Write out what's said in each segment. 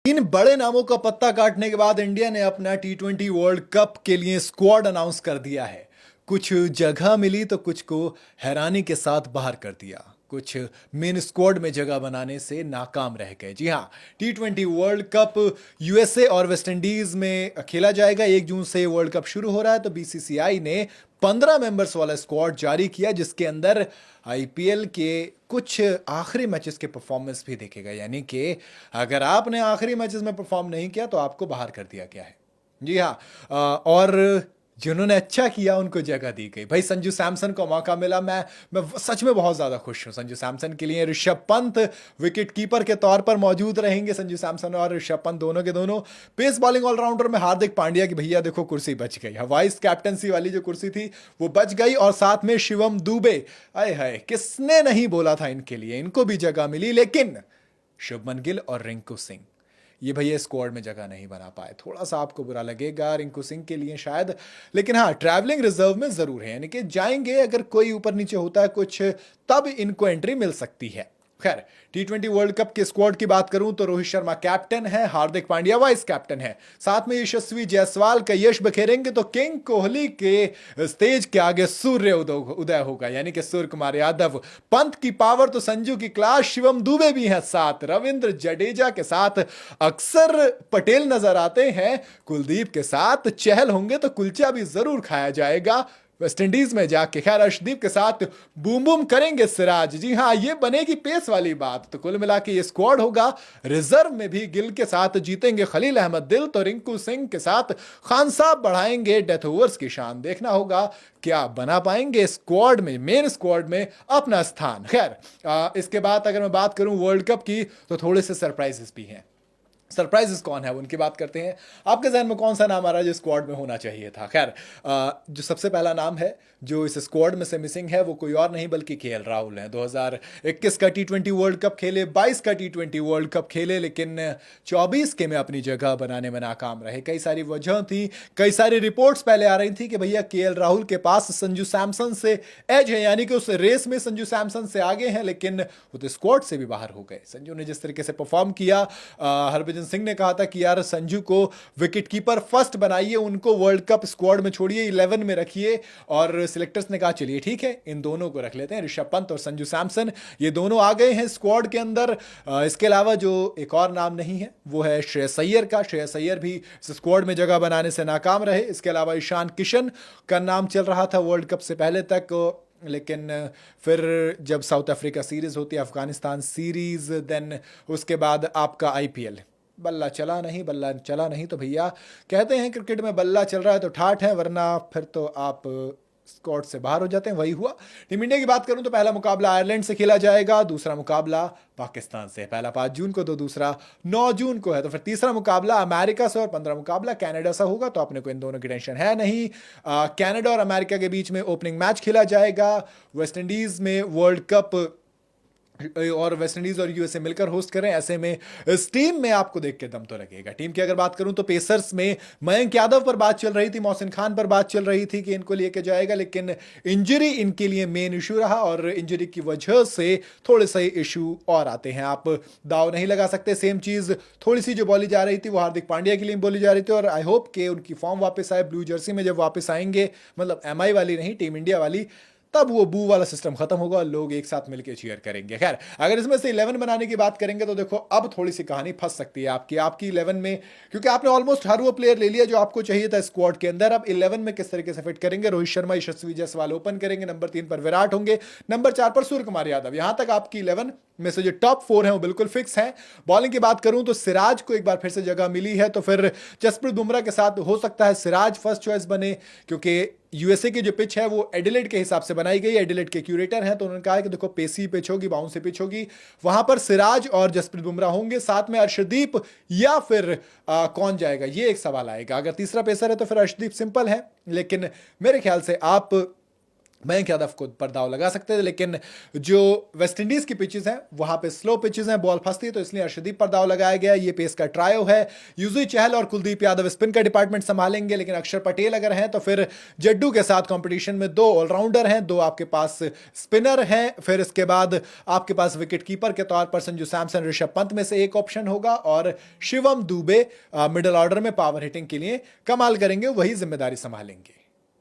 इन बड़े नामों का पत्ता काटने के बाद इंडिया ने अपना टी20 वर्ल्ड कप के लिए स्क्वाड अनाउंस कर दिया है। कुछ जगह मिली तो कुछ को हैरानी के साथ बाहर कर दिया। कुछ मेन स्क्वाड में जगह बनाने से नाकाम रह गए। जी हाँ, टी20 वर्ल्ड कप यूएसए और वेस्ट इंडीज में खेला जाएगा। 1 जून से वर्ल्ड कप शुरू हो रहा है, तो बीसीसीआई ने 15 मेंबर्स वाला स्क्वाड जारी किया, जिसके अंदर आईपीएल के कुछ आखिरी मैचेस के परफॉर्मेंस भी देखेगा। यानी कि अगर आपने आखिरी मैचेस में परफॉर्म नहीं किया तो आपको बाहर कर दिया गया है। जी हाँ, और जिन्होंने अच्छा किया उनको जगह दी गई। भाई संजू सैमसन को मौका मिला। मैं सच में बहुत ज़्यादा खुश हूँ संजू सैमसन के लिए। ऋषभ पंत विकेट कीपर के तौर पर मौजूद रहेंगे। संजू सैमसन और ऋषभ पंत दोनों के दोनों। पेस बॉलिंग ऑलराउंडर में हार्दिक पांड्या की भैया देखो कुर्सी बच गई। वाइस कैप्टनसी वाली जो कुर्सी थी वो बच गई, और साथ में शिवम दुबे। आए हाय, किसने नहीं बोला था इनके लिए, इनको भी जगह मिली। लेकिन शुभमन गिल और रिंकू सिंह, ये भैया स्क्वाड में जगह नहीं बना पाए। थोड़ा सा आपको बुरा लगेगा रिंकू सिंह के लिए शायद, लेकिन हाँ, ट्रैवलिंग रिजर्व में जरूर है। यानी कि जाएंगे, अगर कोई ऊपर नीचे होता है कुछ, तब इनको एंट्री मिल सकती है। खैर, टी20 वर्ल्ड कप के स्क्वाड की बात करूं तो रोहित शर्मा कैप्टन है, हार्दिक पांड्या वाइस कैप्टन है, साथ में यशस्वी जायसवाल का यश बखेरेंगे, तो किंग कोहली के स्टेज के आगे सूर्य उदय होगा, यानी कि सूर्य कुमार यादव। पंत की पावर तो संजू की क्लास, शिवम दुबे भी हैं साथ, रविंद्र जडेजा के साथ अक्सर पटेल नजर आते हैं, कुलदीप के साथ चहल होंगे तो कुलचा भी जरूर खाया जाएगा वेस्ट इंडीज में जाके। खैर, अर्शदीप के साथ बूम बूम करेंगे सिराज। जी हाँ, ये बनेगी पेस वाली बात। तो कुल मिला के ये स्क्वाड होगा। रिजर्व में भी गिल के साथ जीतेंगे खलील अहमद दिल, तो रिंकू सिंह के साथ खान साहब बढ़ाएंगे डेथ ओवर्स की शान। देखना होगा क्या बना पाएंगे स्क्वाड में, मेन स्क्वाड में अपना स्थान। खैर, इसके बाद अगर मैं बात करूं वर्ल्ड कप की, तो थोड़े से सरप्राइजेस भी हैं। सरप्राइजेस कौन है उनकी बात करते हैं। आपके जहन में कौन सा नाम आ रहा है जो स्क्वाड में होना चाहिए था? खैर, जो सबसे पहला नाम है जो इस स्क्वाड में से मिसिंग है, वो कोई और नहीं बल्कि केएल राहुल हैं। 2021 का टी20 वर्ल्ड कप खेले, 22 का टी20 वर्ल्ड कप खेले, लेकिन 24 के में अपनी जगह बनाने में नाकाम रहे। कई सारी वजह थी, कई सारी रिपोर्ट्स पहले आ रही थी कि भैया केएल राहुल के पास संजू सैमसन से एज है, यानी कि उस रेस में संजू सैमसन से आगे हैं, लेकिन वो तो स्क्वाड से भी बाहर हो गए। संजू ने जिस तरीके से परफॉर्म किया, हरभजन सिंह ने कहा था कि यार संजू को विकेट कीपर फर्स्ट बनाइए, उनको वर्ल्ड कप स्क्वाड में छोड़िए, 11 में रखिए, और सिलेक्टर्स ने कहा चलिए ठीक है, इन दोनों को रख लेते हैं, ऋषभ पंत और संजू सैमसन। ये दोनों आ गए हैं स्क्वाड के अंदर। इसके अलावा जो एक और नाम नहीं है वो है श्रेयस अय्यर का। श्रेयस अय्यर भी स्क्वाड में जगह बनाने से नाकाम रहे। इसके अलावा ईशान किशन का नाम चल रहा था वर्ल्ड कप से पहले तक, लेकिन फिर जब साउथ अफ्रीका सीरीज होती है, अफगानिस्तान सीरीज, देन उसके बाद आपका आईपीएल, बल्ला चला नहीं, बल्ला चला नहीं। तो भैया कहते हैं क्रिकेट में बल्ला चल रहा है तो ठाठ है, वरना फिर तो आप स्क्वाड से बाहर हो जाते हैं। वही हुआ। टीम इंडिया की बात करूं तो पहला मुकाबला आयरलैंड से खेला जाएगा, दूसरा मुकाबला पाकिस्तान से। पहला 5 जून को तो दूसरा 9 जून को है। तो फिर तीसरा मुकाबला अमेरिका से और 15 मुकाबला कनाडा से होगा। तो अपने को इन दोनों की टेंशन है नहीं। कनाडा और अमेरिका के बीच में ओपनिंग मैच खेला जाएगा। वेस्ट इंडीज में वर्ल्ड कप, और वेस्ट इंडीज और यूएसए मिलकर होस्ट करें। ऐसे में इस टीम में आपको देख के दम तो लगेगा। टीम की अगर बात करूं तो पेसर्स में मयंक यादव पर बात चल रही थी, मोहसिन खान पर बात चल रही थी कि इनको लेके जाएगा, लेकिन इंजरी इनके लिए मेन इशू रहा, और इंजरी की वजह से थोड़े से इशू और आते हैं। आप दाव नहीं लगा सकते। सेम चीज थोड़ी सी जो बोली जा रही थी वो हार्दिक पांड्या के लिए बोली जा रही थी, और आई होप कि उनकी फॉर्म वापस आए। ब्लू जर्सी में जब वापस आएंगे, मतलब एमआई वाली नहीं, टीम इंडिया वाली, तब वो बू वाला सिस्टम खत्म होगा और लोग एक साथ मिलकर चीयर करेंगे। खैर, अगर इसमें से 11 बनाने की बात करेंगे तो देखो अब थोड़ी सी कहानी फंस सकती है आपकी 11 में, क्योंकि आपने ऑलमोस्ट हर वो प्लेयर ले लिया जो आपको चाहिए था स्क्वाड के अंदर। अब 11 में किस तरीके से फिट करेंगे? रोहित शर्मा, यशस्वी जायसवाल ओपन करेंगे, नंबर 3 पर विराट होंगे, नंबर 4 पर सूर्य कुमार यादव। यहां तक आपकी 11 में से जो टॉप 4 है वो बिल्कुल फिक्स है। बॉलिंग की बात करूं तो सिराज को एक बार फिर से जगह मिली है, तो फिर जसप्रीत बुमराह के साथ हो सकता है सिराज फर्स्ट चॉइस बने, क्योंकि यूएसए की जो पिच है वो एडिलेड के हिसाब से बनाई गई है। एडिलेड के क्यूरेटर हैं, तो उन्होंने कहा है कि देखो पेसी पिच होगी, बाउंसी पिच होगी, वहां पर सिराज और जसप्रीत बुमराह होंगे, साथ में अर्शदीप, या फिर कौन जाएगा ये एक सवाल आएगा। अगर तीसरा पेसर है तो फिर अर्शदीप सिंपल है, लेकिन मेरे ख्याल से आप मयंक यादव को पर दाव लगा सकते थे, लेकिन जो वेस्ट इंडीज की पिचेस हैं वहां पे स्लो पिचेस हैं, बॉल फंसती है, तो इसलिए अर्शदीप पर दाव लगाया गया। ये पेस का ट्रायो है। युजवेंद्र चहल और कुलदीप यादव स्पिन का डिपार्टमेंट संभालेंगे, लेकिन अक्षर पटेल अगर हैं तो फिर जड्डू के साथ कंपटीशन में दो ऑलराउंडर हैं, दो आपके पास स्पिनर हैं, फिर इसके बाद आपके पास विकेट कीपर के तौर पर संजू सैमसन, ऋषभ पंत में से एक ऑप्शन होगा, और शिवम दुबे मिडिल ऑर्डर में पावर हिटिंग के लिए कमाल करेंगे, वही जिम्मेदारी संभालेंगे।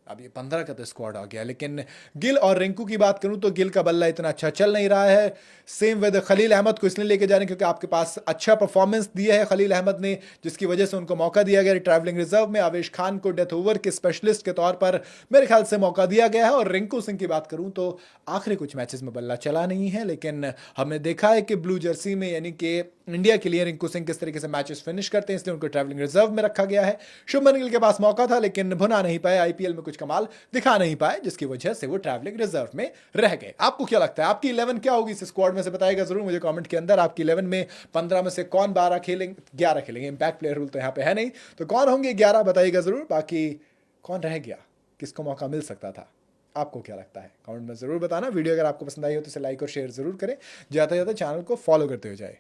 अब ये 15 का तो स्क्वाड आ गया, लेकिन गिल और रिंकू की बात करूं तो गिल का बल्ला इतना अच्छा चल नहीं रहा है। सेम विद खलील अहमद को इसलिए लेके जा रहे हैं क्योंकि आपके पास अच्छा परफॉर्मेंस दिया है खलील अहमद ने, जिसकी वजह से उनको मौका दिया गया ट्रैवलिंग रिजर्व में। आवेश खान को डेथ ओवर के स्पेशलिस्ट के तौर पर मेरे ख्याल से मौका दिया गया है। और रिंकू सिंह की बात करूं तो आखिरी कुछ मैचेस में बल्ला चला नहीं है, लेकिन हमने देखा है कि ब्लू जर्सी में यानी कि इंडिया के लिए रिंकू सिंह किस तरीके से मैचेस फिनिश करते हैं, इसलिए उनको ट्रैवलिंग रिजर्व में रखा गया है। शुभमन गिल के पास मौका था लेकिन भुना नहीं पाए, आईपीएल में कुछ कमाल दिखा नहीं पाए, जिसकी वजह से वो ट्रैवलिंग रिजर्व में रह गए। आपको क्या लगता है, आपकी 11 क्या होगी इस स्क्वाड में से? बताइएगा जरूर मुझे कमेंट के अंदर। आपकी 11 में 15 में से कौन 12 खेलेंगे, 11 खेलेंगे, इंपैक्ट प्लेयर रूल तो यहाँ पे है नहीं, तो कौन होंगे 11 बताइएगा जरूर। बाकी कौन रह गया, किसको मौका मिल सकता था, आपको क्या लगता है कमेंट में जरूर बताना। वीडियो अगर आपको पसंद आई हो तो इसे लाइक और शेयर जरूर करें, ज़्यादा से ज़्यादा चैनल को फॉलो करते हुए जाए।